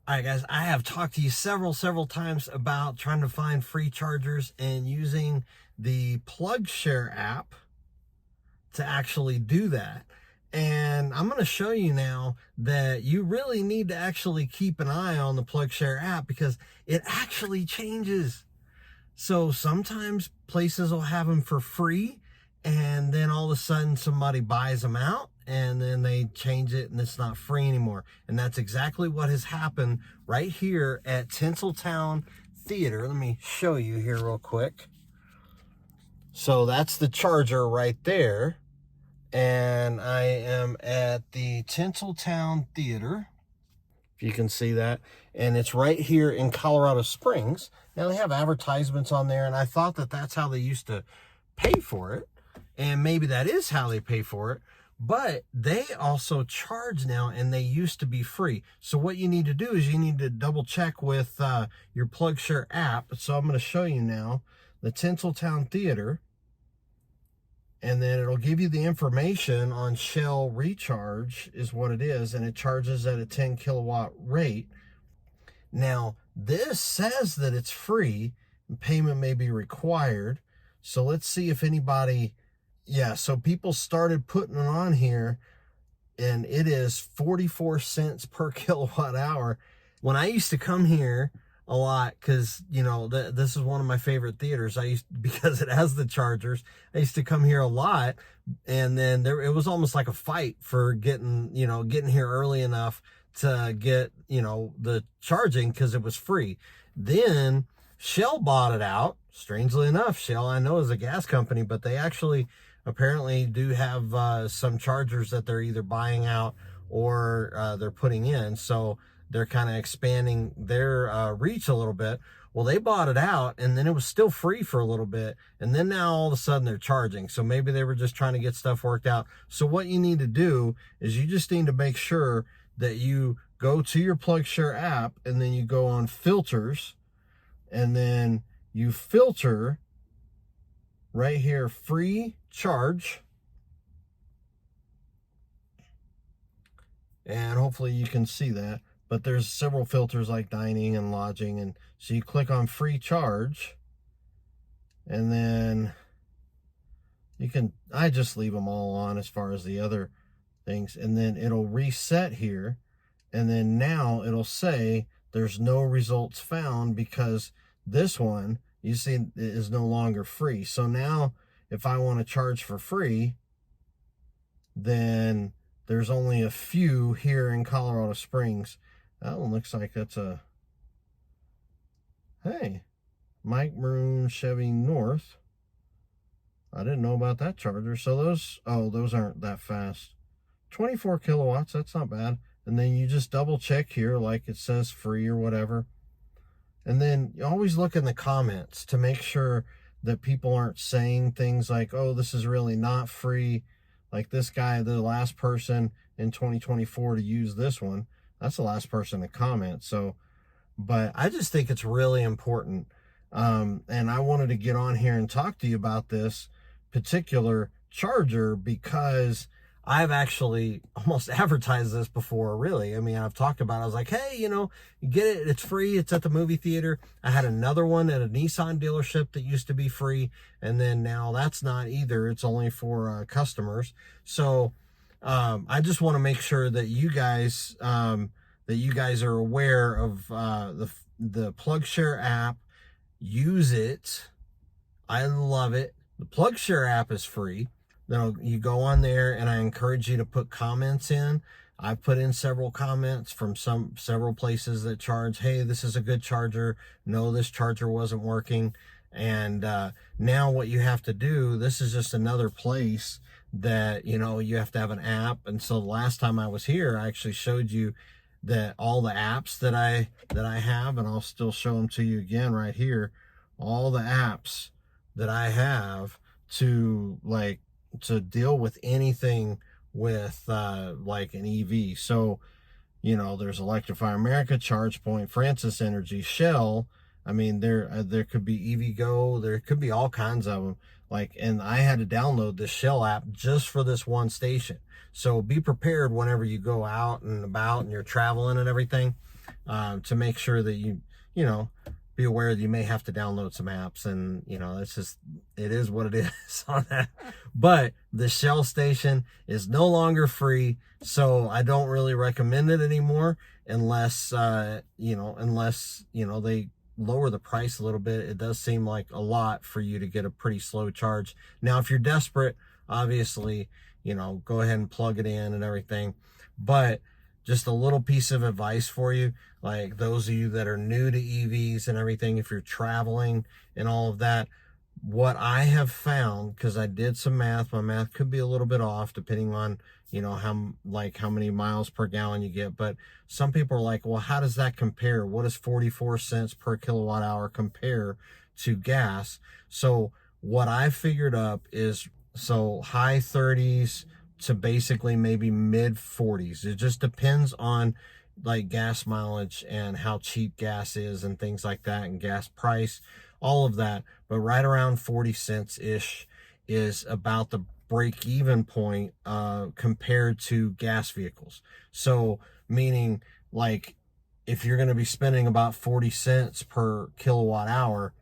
All right, guys, I have talked to you several times about trying to find free chargers and using the PlugShare app to actually do that. And I'm going to show you now that you really need to actually keep an eye on the PlugShare app because it actually changes. So sometimes places will have them for free, and then all of a sudden somebody buys them out and then they change it and it's not free anymore. And that's exactly what has happened right here at Tinseltown Theater. Let me show you here real quick. So that's the charger right there. And I am at the Tinseltown Theater, if you can see that, and it's right here in Colorado Springs. Now they have advertisements on there, and I thought that that's how they used to pay for it, and maybe that is how they pay for it, but they also charge now, and they used to be free. So what you need to do is you need to double check with your PlugShare app. So I'm going to show you now the Tinseltown Theater, and then it'll give you the information on Shell Recharge is what it is, and it charges at a 10 kilowatt rate. Now, this says that it's free, and payment may be required. So let's see if anybody, so people started putting it on here, and it is 44 cents per kilowatt hour. When I used to come here a lot, because this is one of my favorite theaters, because it has the chargers, I used to come here a lot, and then it was almost like a fight for getting here early enough to get the charging, because it was free. Then Shell bought it out. Strangely enough, Shell, I know, is a gas company, but they actually apparently do have some chargers that they're either buying out or they're putting in. So they're kind of expanding their reach a little bit. Well, they bought it out, and then it was still free for a little bit, and then now all of a sudden they're charging. So maybe they were just trying to get stuff worked out. So what you need to do is you just need to make sure that you go to your PlugShare app, and then you go on filters, and then you filter right here, free charge. And hopefully you can see that. But there's several filters like dining and lodging. And so you click on free charge. And then I just leave them all on as far as the other things. And then it'll reset here. And then now it'll say there's no results found because this one, you see, is no longer free. So now if I want to charge for free, then there's only a few here in Colorado Springs. That one looks like that's hey, Mike Maroon Chevy North. I didn't know about that charger. So those aren't that fast. 24 kilowatts, that's not bad. And then you just double check here like it says free or whatever. And then you always look in the comments to make sure that people aren't saying things like, oh, this is really not free. Like this guy, the last person in 2024 to use this one, that's the last person to comment. So, but I just think it's really important. And I wanted to get on here and talk to you about this particular charger because I've actually almost advertised this before, really. I mean, I've talked about it. I was like, hey, you get it. It's free. It's at the movie theater. I had another one at a Nissan dealership that used to be free. And then now that's not either. It's only for customers. So I just want to make sure that you guys are aware of the PlugShare app. Use it. I love it. The PlugShare app is free. You go on there, and I encourage you to put comments in. I've put in several comments from several places that charge, hey, this is a good charger. No, this charger wasn't working. And now what you have to do, this is just another place that, you have to have an app. And so the last time I was here, I actually showed you that all the apps that I have, and I'll still show them to you again right here, all the apps that I have to deal with anything with like an EV. So, there's Electrify America, ChargePoint, Francis Energy, Shell. I mean, there could be EVgo, there could be all kinds of them. And I had to download this Shell app just for this one station. So be prepared whenever you go out and about and you're traveling and everything. to make sure that you know, be aware that you may have to download some apps, and you know, it's just, it is what it is on that. But the Shell station is no longer free, so I don't really recommend it anymore unless you know, they lower the price a little bit. It does seem like a lot for you to get a pretty slow charge. Now, if you're desperate, obviously, you know, go ahead and plug it in and everything. But just a little piece of advice for you, like those of you that are new to EVs and everything, if you're traveling and all of that, what I have found, because I did some math, my math could be a little bit off depending on, you know, how many miles per gallon you get. But some people are like, well, how does that compare? What does 44 cents per kilowatt hour compare to gas? So what I figured up is, so high 30s to basically maybe mid 40s. It just depends on like gas mileage and how cheap gas is and things like that, and gas price, all of that. But right around 40 cents ish is about the break even point compared to gas vehicles. So meaning, like, if you're going to be spending about 40 cents per kilowatt hour,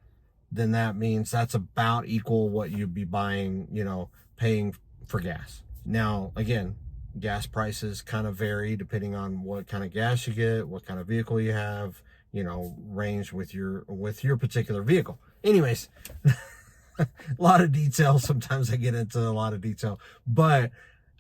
then that means that's about equal what you'd be buying, you know, paying for gas. Now, again, gas prices kind of vary depending on what kind of gas you get, what kind of vehicle you have, you know, range with your particular vehicle. Anyways, a lot of detail. Sometimes I get into a lot of detail, but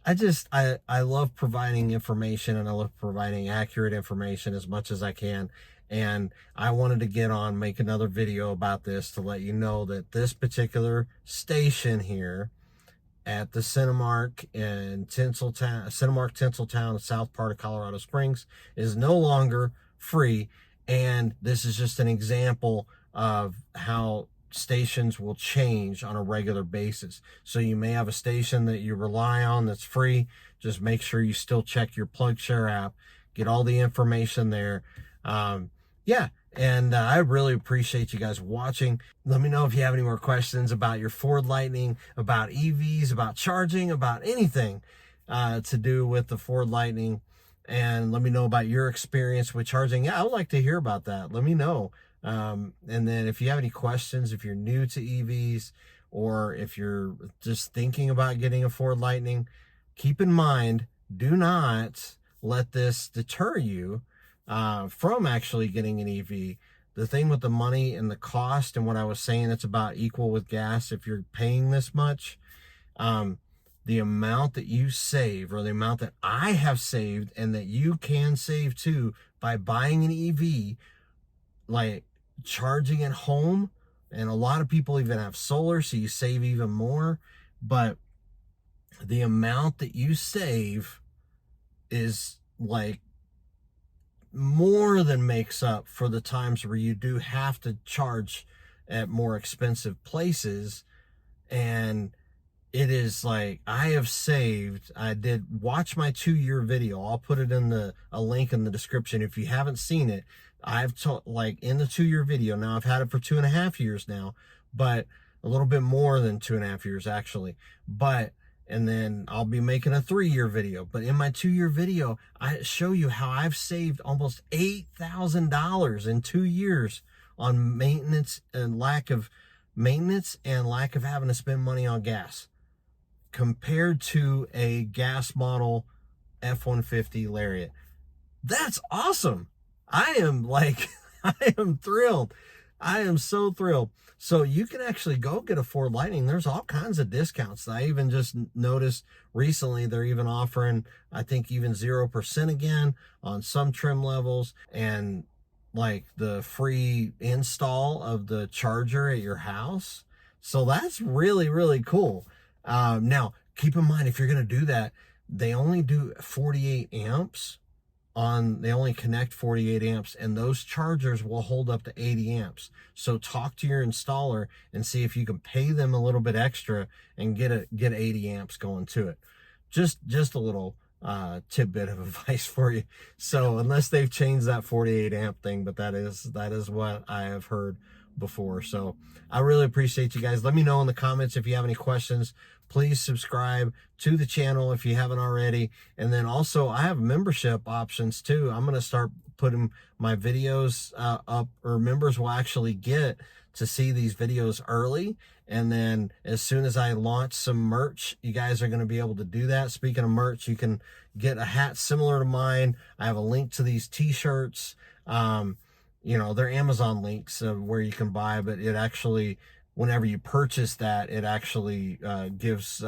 I love providing information, and I love providing accurate information as much as I can. And I wanted to get on, make another video about this to let you know that this particular station here at the Cinemark in Tinseltown, south part of Colorado Springs, is no longer free. And this is just an example of how stations will change on a regular basis. So you may have a station that you rely on that's free. Just make sure you still check your PlugShare app, get all the information there. Yeah. And I really appreciate you guys watching. Let me know if you have any more questions about your Ford Lightning, about EVs, about charging, about anything to do with the Ford Lightning. And let me know about your experience with charging. Yeah, I would like to hear about that. Let me know. And then if you have any questions, if you're new to EVs, or if you're just thinking about getting a Ford Lightning, keep in mind, do not let this deter you from actually getting an EV. The thing with the money and the cost, and what I was saying, it's about equal with gas. If you're paying this much, the amount that you save, or the amount that I have saved and that you can save too by buying an EV, like charging at home, and a lot of people even have solar, so you save even more. But the amount that you save is like more than makes up for the times where you do have to charge at more expensive places. And it is like, I have saved, I did watch my 2-year video. I'll put it in a link in the description if you haven't seen it. I've taught, like, in the 2-year video. Now I've had it for 2.5 years now, but a little bit more than 2.5 years actually. But and then I'll be making a 3-year video. But in my 2-year video, I show you how I've saved almost $8,000 in 2 years on maintenance and lack of having to spend money on gas, compared to a gas model F-150 Lariat. That's awesome. I am like, I am thrilled. I am so thrilled. So you can actually go get a Ford Lightning. There's all kinds of discounts. I even just noticed recently they're even offering, I think, even 0% again on some trim levels, and like the free install of the charger at your house. So that's really, really cool. Now, keep in mind, if you're going to do that, they only do 48 amps. They only connect 48 amps, and those chargers will hold up to 80 amps. So talk to your installer and see if you can pay them a little bit extra and get 80 amps going to it. Just a little tidbit of advice for you. So unless they've changed that 48 amp thing, but that is what I have heard before. So I really appreciate you guys. Let me know in the comments if you have any questions. Please subscribe to the channel if you haven't already. And then also I have membership options too. I'm going to start putting my videos up, or members will actually get to see these videos early. And then as soon as I launch some merch, you guys are going to be able to do that. Speaking of merch, you can get a hat similar to mine. I have a link to these t-shirts. You know, they're Amazon links where you can buy, but it actually, whenever you purchase that, it actually gives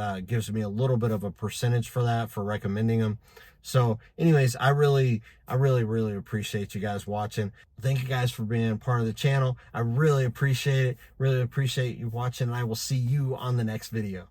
me a little bit of a percentage for that, for recommending them. So anyways, I really appreciate you guys watching. Thank you guys for being part of the channel. I really appreciate it. Really appreciate you watching, and I will see you on the next video.